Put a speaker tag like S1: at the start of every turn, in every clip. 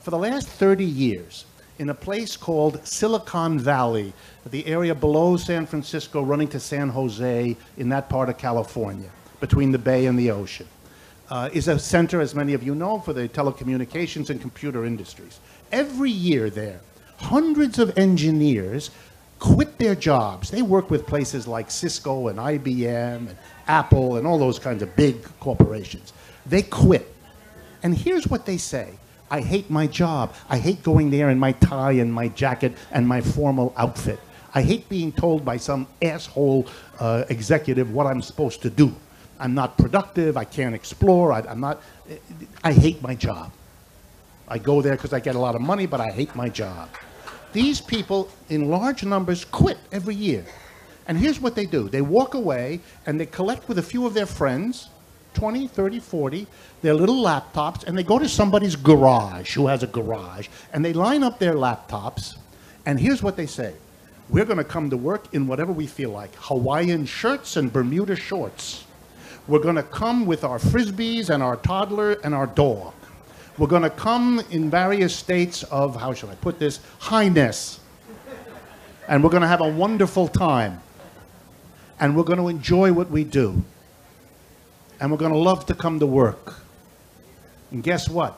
S1: For the last 30 years, in a place called Silicon Valley, the area below San Francisco running to San Jose in that part of California, between the bay and the ocean, is a center, as many of you know, for the telecommunications and computer industries. Every year there, hundreds of engineers quit their jobs. They work with places like Cisco and IBM and Apple and all those kinds of big corporations. They quit. And here's what they say. I hate my job. I hate going there in my tie and my jacket and my formal outfit. I hate being told by some asshole executive what I'm supposed to do. I'm not productive. I can't explore. I hate my job. I go there because I get a lot of money, but I hate my job. These people, in large numbers, quit every year. And here's what they do. They walk away and they collect with a few of their friends, 20, 30, 40, their little laptops, and they go to somebody's garage who has a garage, and they line up their laptops, and here's what they say. We're going to come to work in whatever we feel like. Hawaiian shirts and Bermuda shorts. We're going to come with our Frisbees and our toddler and our dog. We're going to come in various states of, how should I put this, highness. And we're going to have a wonderful time. And we're going to enjoy what we do. And we're going to love to come to work. And guess what?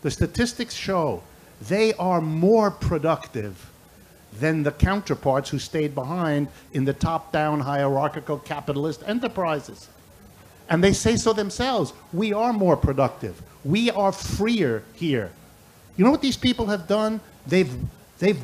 S1: The statistics show they are more productive than the counterparts who stayed behind in the top-down hierarchical capitalist enterprises. And they say so themselves. We are more productive. We are freer here. You know what these people have done? They've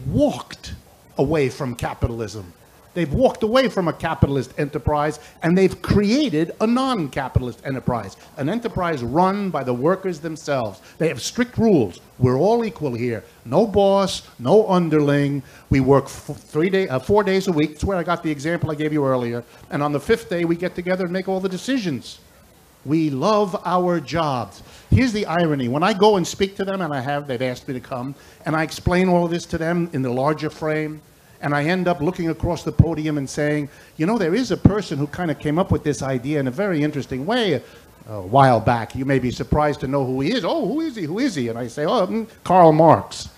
S1: walked away from capitalism. They've walked away from a capitalist enterprise, and they've created a non-capitalist enterprise, an enterprise run by the workers themselves. They have strict rules. We're all equal here. No boss, no underling. We work 4 days a week. That's where I got the example I gave you earlier. And on the 5th day, we get together and make all the decisions. We love our jobs. Here's the irony. When I go and speak to them, and they've asked me to come, and I explain all of this to them in the larger frame, and I end up looking across the podium and saying, you know, there is a person who kind of came up with this idea in a very interesting way a while back. You may be surprised to know who he is. Oh, who is he? Who is he? And I say, oh, Karl Marx.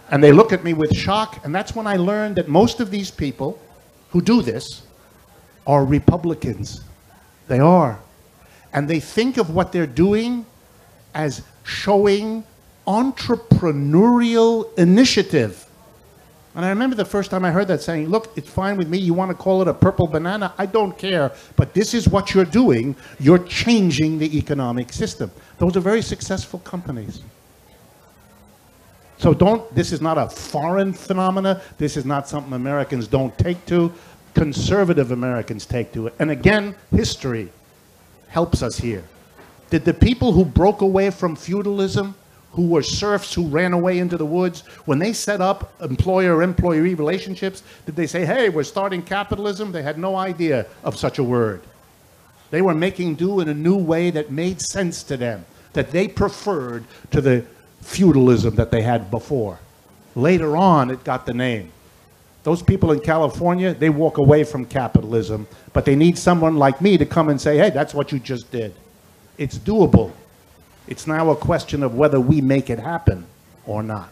S1: And they look at me with shock, and that's when I learned that most of these people who do this are Republicans. They are. And they think of what they're doing as showing entrepreneurial initiative. And I remember the first time I heard that saying, look, it's fine with me. You want to call it a purple banana? I don't care. But this is what you're doing. You're changing the economic system. Those are very successful companies. So this is not a foreign phenomena. This is not something Americans don't take to. Conservative Americans take to it. And again, history helps us here. Did the people who broke away from feudalism, who were serfs who ran away into the woods, when they set up employer-employee relationships, did they say, hey, we're starting capitalism? They had no idea of such a word. They were making do in a new way that made sense to them, that they preferred to the feudalism that they had before. Later on, it got the name. Those people in California, they walk away from capitalism, but they need someone like me to come and say, hey, that's what you just did. It's doable. It's now a question of whether we make it happen or not.